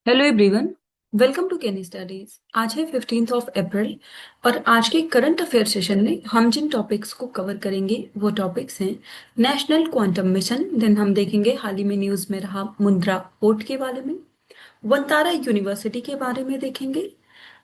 Hello everyone. Welcome to Canny Studies. आज है 15 अप्रैल और आज के करंट अफेयर सेशन में हम जिन टॉपिक्स को कवर करेंगे वो टॉपिक्स हैं नेशनल क्वांटम मिशन। देन हम देखेंगे हाल ही में न्यूज़ में रहा मुंद्रा पोर्ट के बारे में, वंतारा यूनिवर्सिटी के बारे में देखेंगे,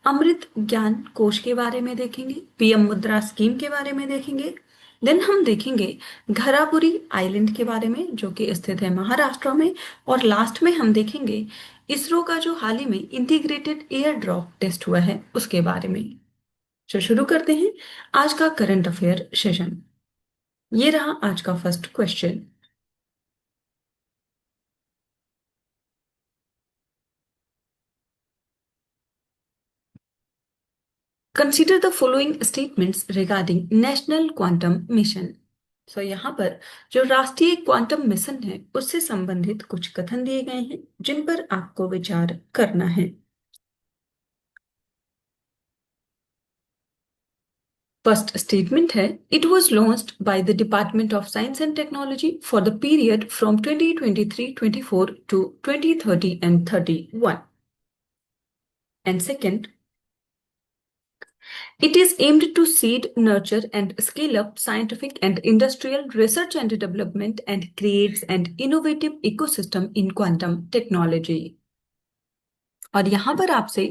अमृत ज्ञान कोश के बारे में देखेंगे, पीएम मुद्रा स्कीम के बारे में देखेंगे। देन हम देखेंगे घरापुरी आइलैंड के बारे में जो कि स्थित है महाराष्ट्र में। और लास्ट में हम देखेंगे इसरो का जो हाल ही में इंटीग्रेटेड एयर ड्रॉप टेस्ट हुआ है उसके बारे में। तो शुरू करते हैं आज का करंट अफेयर सेशन। ये रहा आज का first question. Consider the following statements regarding national quantum mission. So यहाँ पर जो राष्ट्रीय क्वांटम मिशन है उससे संबंधित कुछ कथन दिए गए हैं जिन पर आपको विचार करना है। फर्स्ट स्टेटमेंट है, it was launched by the department of science and technology for the period from 2023-24 to 2030 and 31। And second, it is aimed to seed, nurture, and scale up scientific and industrial research and development and creates an innovative ecosystem in quantum technology। और यहाँ पर आपसे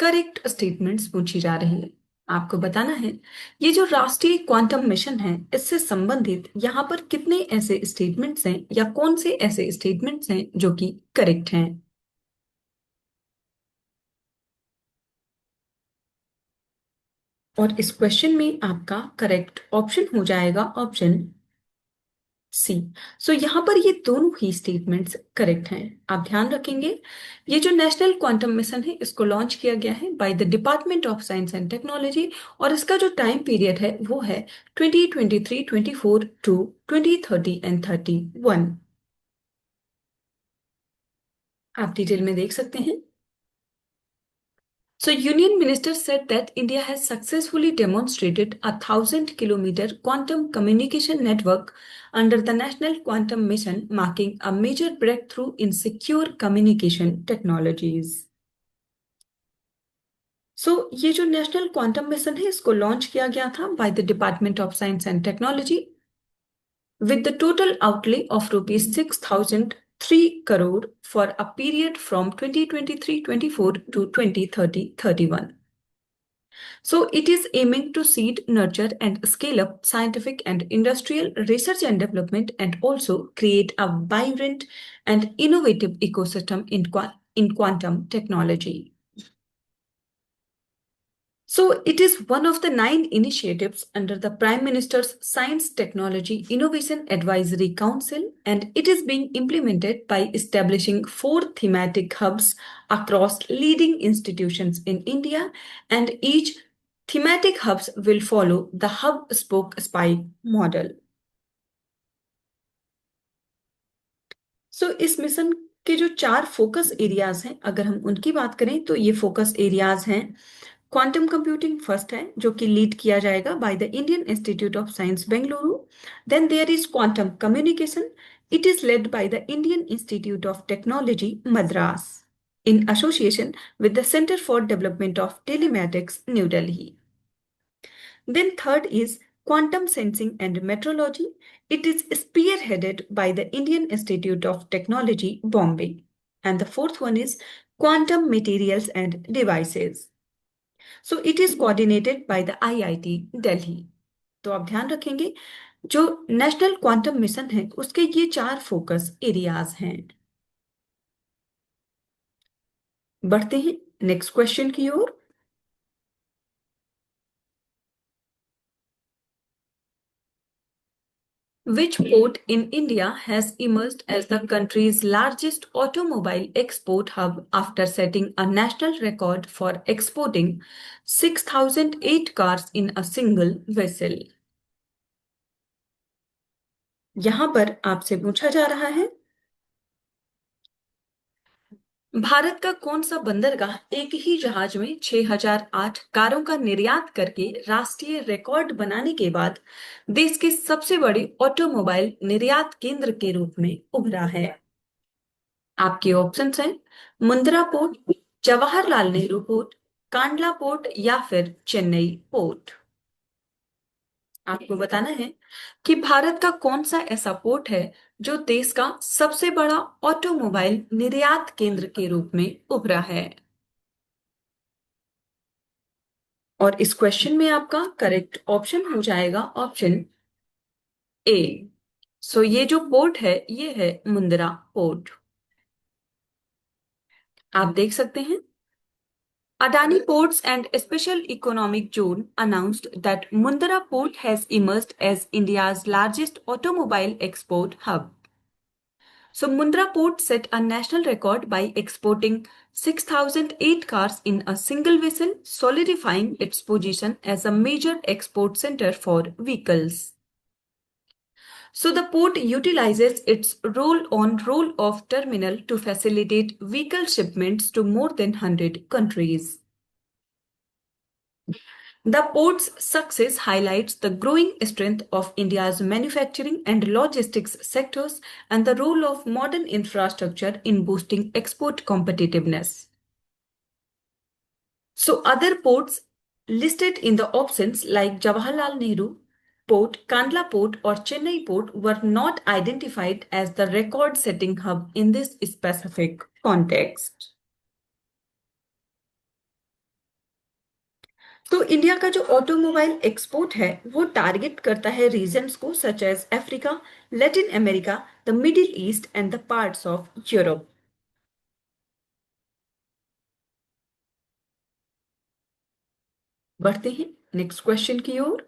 correct statements पूछी जा रही है। आपको बताना है ये जो राष्ट्रीय क्वांटम मिशन है इससे संबंधित यहाँ पर कितने ऐसे स्टेटमेंट्स हैं या कौन से ऐसे स्टेटमेंट्स हैं जो कि करेक्ट हैं। और इस क्वेश्चन में आपका करेक्ट ऑप्शन हो जाएगा ऑप्शन सी। सो यहाँ पर ये दोनों ही स्टेटमेंट्स करेक्ट हैं। आप ध्यान रखेंगे ये जो नेशनल क्वांटम मिशन है इसको लॉन्च किया गया है by the department of science and technology और इसका जो टाइम पीरियड है वो है 2023-24 टू 2030 एंड 31। आप डिटेल में देख सकते हैं। So, Union Minister said that India has successfully demonstrated a 1,000 kilometer quantum communication network under the National Quantum Mission, marking a major breakthrough in secure communication technologies. ये जो नेशनल क्वांटम मिशन है इसको launch किया गया था bye the department of science and technology with the total outlay of rupees 6,003 crore for a period from 2023-24 to 2030-31. So it is aiming to seed, nurture, and scale up scientific and industrial research and development and also create a vibrant and innovative ecosystem in quantum technology. So it is one of the 9 initiatives under the Prime Minister's Science Technology Innovation Advisory Council, and it is being implemented by establishing 4 thematic hubs across leading institutions in India, and each thematic hubs will follow the hub spoke spike model. इस mission के जो 4 focus areas हैं अगर हम उनकी बात करें तो ये फोकस एरियाज हैं। क्वांटम कंप्यूटिंग फर्स्ट है जो कि लीड किया जाएगा by the Indian Institute of Science Bengaluru. Then there is quantum communication, it is led by the Indian Institute of Technology Madras in association with the Centre for Development of Telematics New Delhi. Then third is quantum sensing and metrology. It is spearheaded by the Indian Institute of Technology, Bombay. And the fourth one is quantum materials and devices. So it is coordinated by the IIT Delhi. तो आप ध्यान रखेंगे जो national quantum mission है उसके ये 4 focus areas हैं। बढ़ते हैं नेक्स्ट क्वेश्चन की ओर। Which port in India has emerged as the country's largest automobile export hub after setting a national record for exporting 6,008 cars in a single vessel? यहां पर आपसे पूछा जा रहा है भारत का कौन सा बंदरगाह एक ही जहाज में 6,008 कारों का निर्यात करके राष्ट्रीय रिकॉर्ड बनाने के बाद देश के सबसे बड़े ऑटोमोबाइल निर्यात केंद्र के रूप में उभरा है। आपके ऑप्शंस हैं Mundra port, Jawaharlal Nehru port, Kandla port या फिर चेन्नई पोर्ट। आपको बताना है कि भारत का कौन सा ऐसा पोर्ट है जो देश का सबसे बड़ा ऑटोमोबाइल निर्यात केंद्र के रूप में उभरा है। और इस क्वेश्चन में आपका करेक्ट ऑप्शन हो जाएगा ऑप्शन ए। सो ये जो पोर्ट है ये है मुंद्रा पोर्ट। आप देख सकते हैं Adani Ports and Special Economic Zone announced that Mundra Port has emerged as India's largest automobile export hub. So, Mundra Port set a national record by exporting 6,008 cars in a single vessel, solidifying its position as a major export center for vehicles. So, the port utilizes its roll on roll off terminal to facilitate vehicle shipments to more than 100 countries. The port's success highlights the growing strength of India's manufacturing and logistics sectors and the role of modern infrastructure in boosting export competitiveness. So, other ports listed in the options like Jawaharlal Nehru Port, Kandla Port, or Chennai Port were not identified as the record setting hub in this specific context. तो India का जो automobile export है वो target करता है regions को such as Africa, Latin America, the Middle East and the parts of Europe. बढ़ते हैं नेक्स्ट क्वेश्चन की ओर।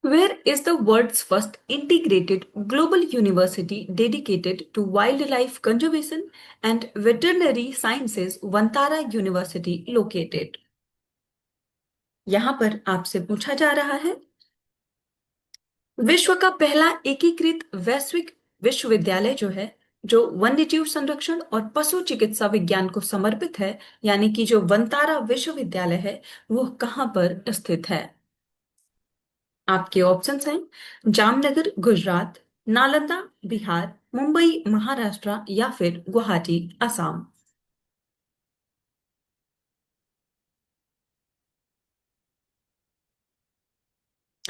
Where is the world's first integrated global university dedicated to wildlife conservation and veterinary sciences, Vantara University, located? यहां पर आपसे पूछा जा रहा है विश्व का पहला एकीकृत वैश्विक विश्वविद्यालय जो है जो वन्यजीव संरक्षण और पशु चिकित्सा विज्ञान को समर्पित है यानी कि जो वंतारा विश्वविद्यालय है वो कहाँ पर स्थित है। आपके ऑप्शंस हैं जामनगर गुजरात, नालंदा बिहार, मुंबई महाराष्ट्र या फिर गुवाहाटी असम।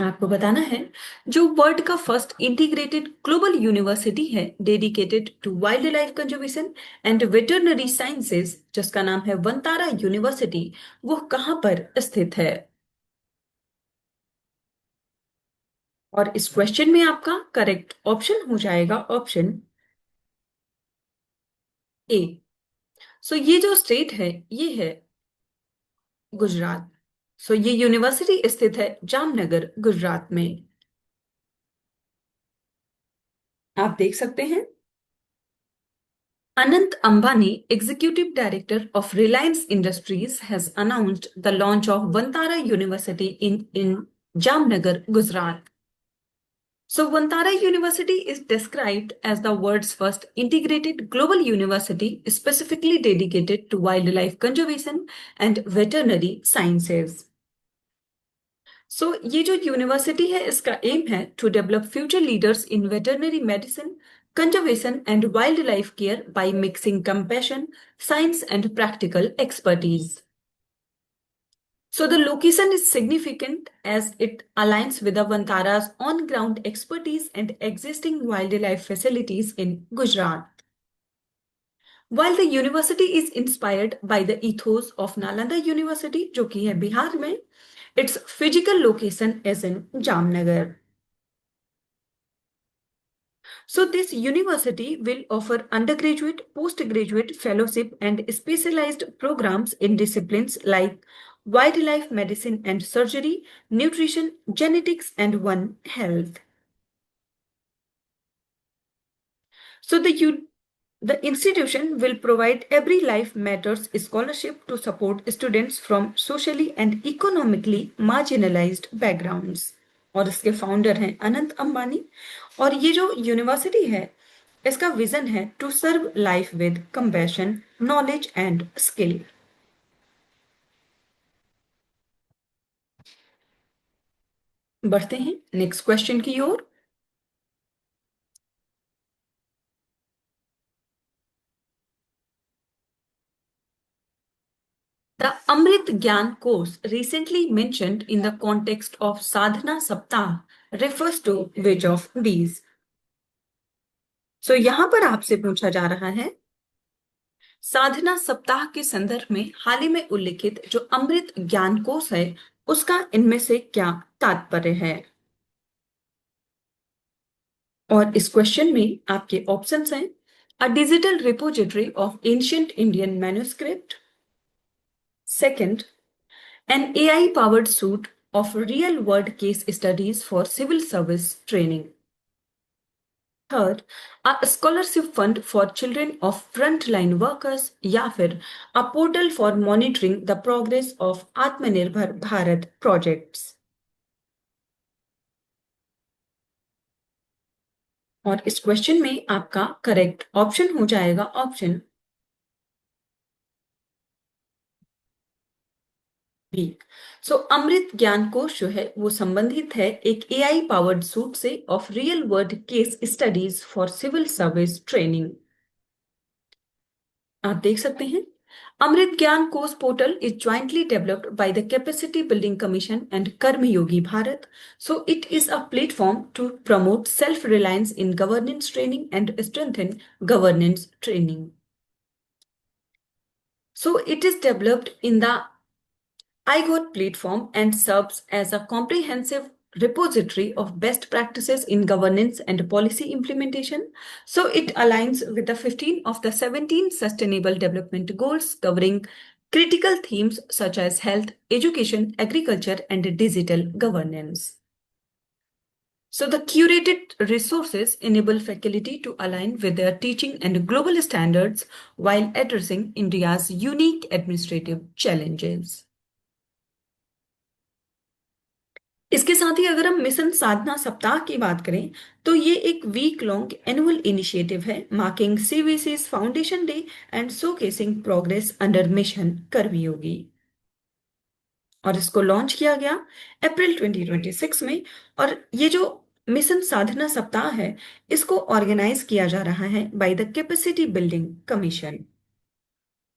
आपको बताना है जो वर्ल्ड का फर्स्ट इंटीग्रेटेड ग्लोबल यूनिवर्सिटी है dedicated to wildlife conservation and veterinary sciences जिसका नाम है वंतारा यूनिवर्सिटी वो कहाँ पर स्थित है। और इस क्वेश्चन में आपका करेक्ट ऑप्शन हो जाएगा ऑप्शन ए। सो ये जो स्टेट है ये है गुजरात। सो ये यूनिवर्सिटी स्थित है जामनगर गुजरात में। आप देख सकते हैं Anant Ambani, Executive Director of Reliance Industries, has announced the launch of Vantara University in Jamnagar, Gujarat. So, Vantara University is described as the world's first integrated global university specifically dedicated to wildlife conservation and veterinary sciences. सो ये जो university है इसका aim है to develop future leaders in veterinary medicine, conservation and wildlife care by mixing compassion, science and practical expertise. So the location is significant as it aligns with the Vantara's on-ground expertise and existing wildlife facilities in Gujarat. While the university is inspired by the ethos of Nalanda University, जो कि है बिहार में, its physical location is in Jamnagar. So this university will offer undergraduate, postgraduate fellowship and specialized programs in disciplines like wildlife medicine and surgery, nutrition, genetics and One Health. So the institution will provide Every Life Matters scholarship to support students from socially and economically marginalized backgrounds. और इसके founder हैं अनंत अंबानी। और ये जो university है इसका vision है to serve life with compassion, knowledge and skill. बढ़ते हैं नेक्स्ट क्वेश्चन की ओर। The Amrit Gyan course, recently mentioned in the context of Sadhana Saptah, refers to which of these? So यहां पर आपसे पूछा जा रहा है, साधना सप्ताह के संदर्भ में हाल ही में उल्लिखित जो अमृत ज्ञान कोश है, उसका इनमें से क्या तात्पर्य है? और इस क्वेश्चन में आपके ऑप्शंस हैं, a digital repository of ancient Indian manuscript, second, an AI powered suite of real world case studies for civil service training. Third, a scholarship fund for children of frontline workers या फिर a portal for monitoring the progress of आत्मनिर्भर Bharat projects. और इस question में आपका correct option हो जाएगा option B. सो अमृत ज्ञान कोश जो है वो संबंधित है एक एआई पावर्ड सूट से of real world case studies for civil service training. आप देख सकते हैं, Amrit Gyan course portal is jointly developed by the capacity building commission and Karmayogi Bharat. So it is a platform to promote self reliance in governance training and strengthen governance training. So it is developed in the iGOT platform and serves as a comprehensive repository of best practices in governance and policy implementation. So it aligns with the 15 of the 17 Sustainable Development Goals covering critical themes such as health, education, agriculture, and digital governance. So the curated resources enable faculty to align with their teaching and global standards while addressing India's unique administrative challenges. इसके साथ ही अगर हम mission साधना सप्ताह की बात करें तो ये एक वीक लॉन्ग एनुअल इनिशिएटिव है marking CVC's foundation day and showcasing progress under mission Karmayogi. और इसको लॉन्च किया गया अप्रैल 2026 में। और ये जो मिशन साधना सप्ताह है, इसको ऑर्गेनाइज किया जा रहा है by the capacity building commission.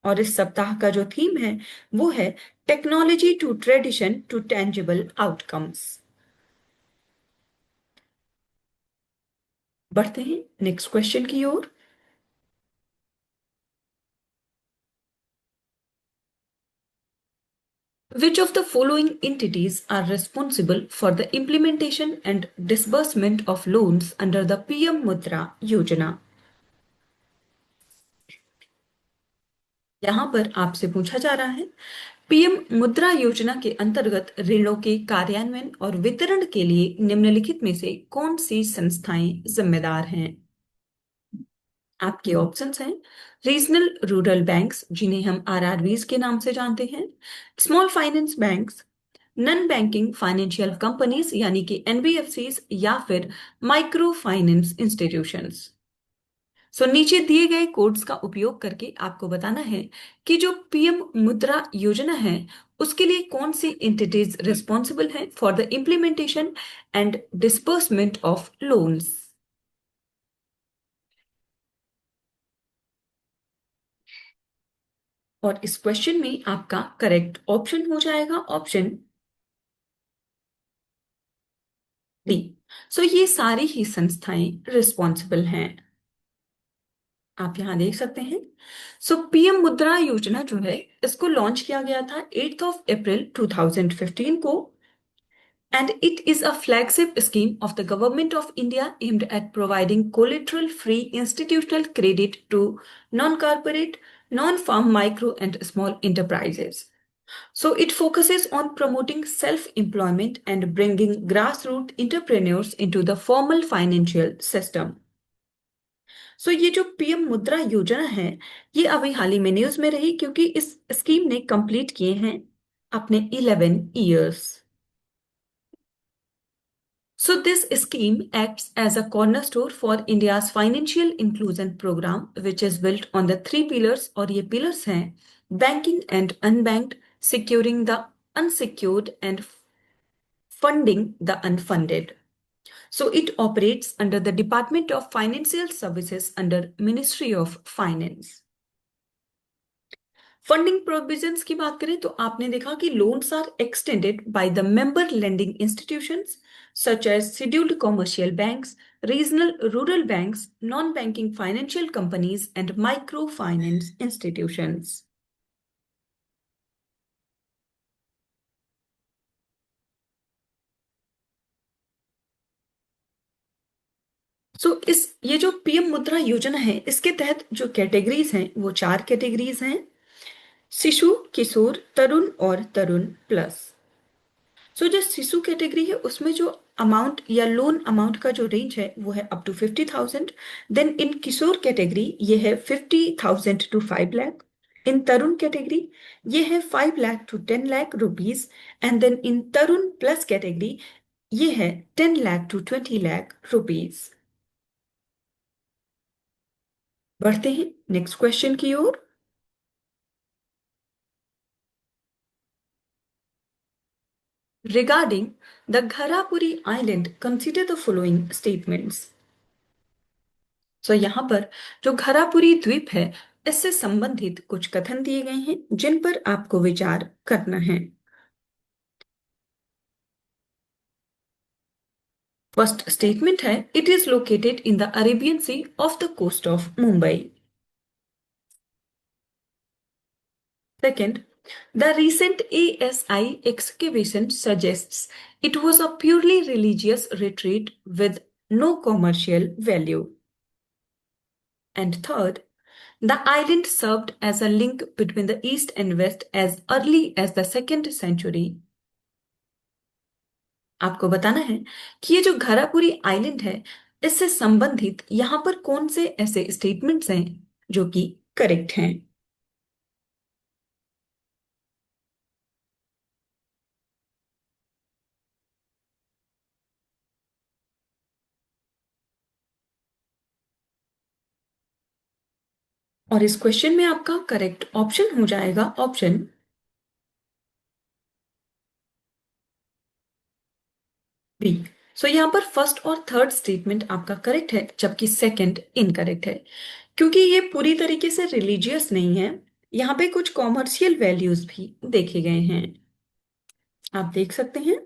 और इस सप्ताह का जो थीम है वो है technology to tradition to tangible outcomes. बढ़ते हैं नेक्स्ट क्वेश्चन की ओर। Which of the following entities are responsible for the implementation and disbursement of loans under the PM Mudra Yojana? यहां पर आपसे पूछा जा रहा है, पीएम मुद्रा योजना के अंतर्गत ऋणों के कार्यान्वयन और वितरण के लिए निम्नलिखित में से कौन सी संस्थाएं जिम्मेदार हैं? आपके ऑप्शंस हैं, रीजनल रूरल बैंक्स जिन्हें हम आरआरबीज के नाम से जानते हैं, small finance banks, non banking financial companies यानी कि एनबीएफसीज या फिर माइक्रो फाइनेंस इंस्टीट्यूशंस। सो नीचे दिए गए कोड्स का उपयोग करके आपको बताना है कि जो पीएम मुद्रा योजना है उसके लिए कौन सी एंटिटीज रिस्पॉन्सिबल हैं for the implementation and disbursement of loans. और इस क्वेश्चन में आपका करेक्ट ऑप्शन हो जाएगा ऑप्शन डी। सो ये सारी ही संस्थाएं रिस्पॉन्सिबल हैं। आप यहां देख सकते हैं, सो पीएम मुद्रा योजना जो है इसको लॉन्च किया गया था 8 अप्रैल 2015 को। And it is a flagship scheme of the Government of India aimed at providing collateral free institutional credit to non corporate, non farm micro and small enterprises. So it focuses on promoting self employment and bringing grassroots entrepreneurs into the formal financial system. सो ये जो PM मुद्रा योजना है ये अभी हाल ही में news में रही क्योंकि इस स्कीम ने कंप्लीट किए हैं अपने 11 years. So this scheme acts as a cornerstone for India's financial inclusion program, which is built on the three pillars और ये pillars हैं banking and unbanked, securing the unsecured and funding the unfunded. So it operates under the Department of Financial Services under Ministry of Finance. Funding provisions की बात करें तो आपने देखा कि loans are extended by the member lending institutions such as scheduled commercial banks, regional rural banks, non-banking financial companies, and microfinance institutions. इस ये जो पीएम मुद्रा योजना है इसके तहत जो कैटेगरीज हैं वो चार कैटेगरीज हैं: शिशु, किशोर, तरुण और तरुण प्लस। जो शिशु कैटेगरी है उसमें जो अमाउंट या लोन अमाउंट का जो रेंज है वो है up to 50,000। Then in Kishor category ये है 50,000 to 5 lakh. In Tarun category ये है 5 lakh to 10 lakh rupees. And then in Tarun plus category ये है 10 लाख टू 20 लाख रुपीज। बढ़ते हैं नेक्स्ट क्वेश्चन की ओर। Regarding the Gharapuri Island, consider the following statements. यहाँ पर जो घरापुरी द्वीप है इससे संबंधित कुछ कथन दिए गए हैं जिन पर आपको विचार करना है। फर्स्ट स्टेटमेंट है, it is located in the Arabian Sea off the coast of Mumbai. Second, the recent ASI excavation suggests it was a purely religious retreat with no commercial value. And third, the island served as a link between the East and West as early as the 2nd century. आपको बताना है कि ये जो Gharapuri island है इससे संबंधित यहां पर कौन से ऐसे स्टेटमेंट्स हैं जो कि करेक्ट हैं। और इस क्वेश्चन में आपका करेक्ट ऑप्शन हो जाएगा ऑप्शन बी। यहाँ पर फर्स्ट और थर्ड स्टेटमेंट आपका करेक्ट है जबकि सेकंड इनकरेक्ट है क्योंकि ये पूरी तरीके से रिलीजियस नहीं है। यहाँ पे कुछ कॉमर्शियल वैल्यूज भी देखे गए हैं, आप देख सकते हैं।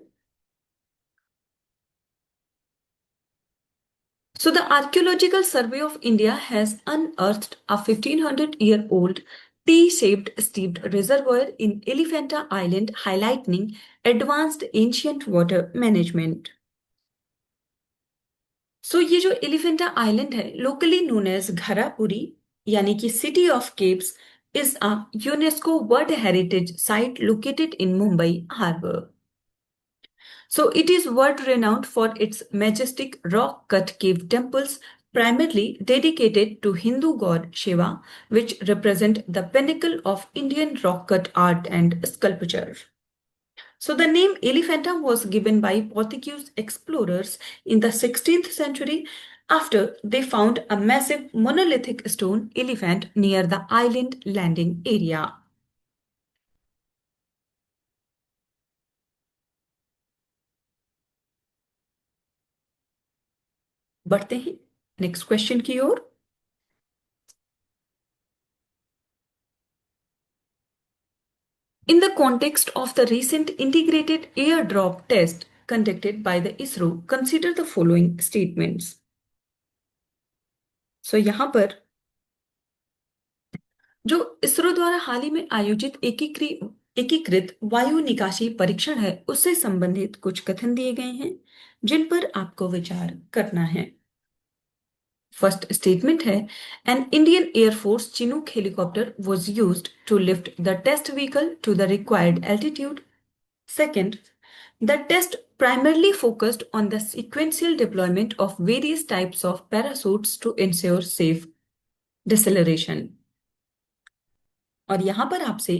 The Archaeological Survey of India has unearthed a 1500-year-old T-shaped steeped reservoir in Elephanta Island, highlighting advanced ancient water management. ये जो एलिफेंटा आइलैंड है लोकली नोन एज घरापुरी यानी कि city of caves is a UNESCO world heritage site located in Mumbai harbour. It is world renowned for its majestic rock cut cave temples, primarily dedicated to Hindu god Shiva, which represent the pinnacle of Indian rock cut art and sculpture. The name Elephanta was given by Portuguese explorers in the 16th century after they found a massive monolithic stone elephant near the island landing area. बढ़ते हैं next question की ओर। In the context of the recent integrated airdrop test conducted by the ISRO, consider the following statements. यहाँ पर जो इसरो द्वारा हाल ही में आयोजित एकीकृत वायु निकासी परीक्षण है उससे संबंधित कुछ कथन दिए गए हैं जिन पर आपको विचार करना है। फर्स्ट स्टेटमेंट है, an Indian air force Chinook helicopter was used to lift the test vehicle to the required altitude. Second, the test primarily focused on the sequential deployment of various types of parachutes to ensure safe deceleration. और यहां पर आपसे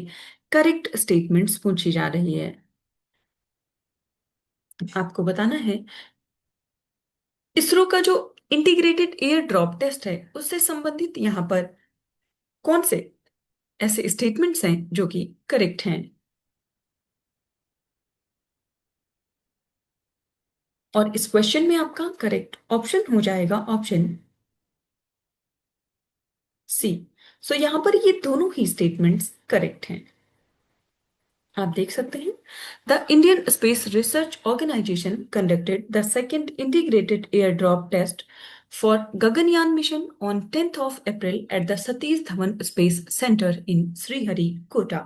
correct statements पूछी जा रही है। आपको बताना है इसरो का जो इंटीग्रेटेड एयर ड्रॉप टेस्ट है उससे संबंधित यहां पर कौन से ऐसे स्टेटमेंट्स हैं जो कि करेक्ट हैं। और इस क्वेश्चन में आपका करेक्ट ऑप्शन हो जाएगा ऑप्शन सी। सो यहां पर ये दोनों ही स्टेटमेंट्स करेक्ट हैं। आप देख सकते हैं the Indian Space Research Organisation conducted the second integrated air drop test for Gaganyaan mission on 10th of April at the Satish Dhawan Space Center in Sriharikota.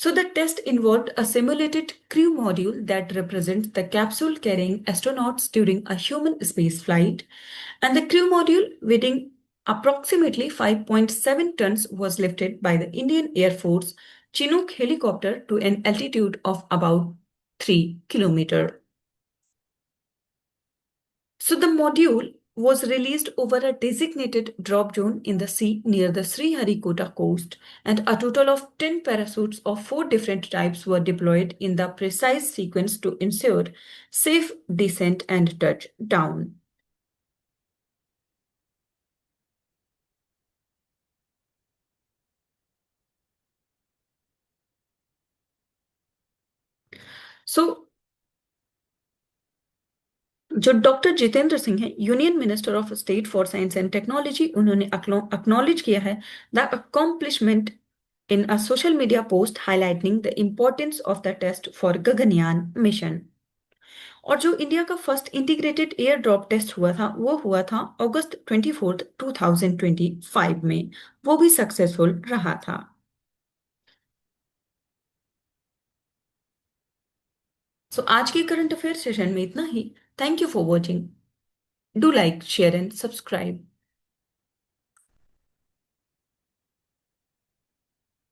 So the test involved a simulated crew module that represents the capsule carrying astronauts during a human space flight, and the crew module weighing approximately 5.7 tons was lifted by the Indian Air Force Chinook helicopter to an altitude of about 3 kilometers. So the module was released over a designated drop zone in the sea near the Sriharikota coast, and a total of 10 parachutes of 4 different types were deployed in the precise sequence to ensure safe descent and touchdown. So जो doctor Jitendra Singh हैं union minister of state for science and technology, उन्होंने acknowledge किया है the accomplishment in a social media post highlighting the importance of the test for Gaganyaan mission. और जो India का first integrated air drop test हुआ था वो हुआ था अगस्त 24, 2025 में। वो भी सक्सेसफुल रहा था। सो आज के करंट अफेयर सेशन में इतना ही। Thank you for watching. Do like share and subscribe.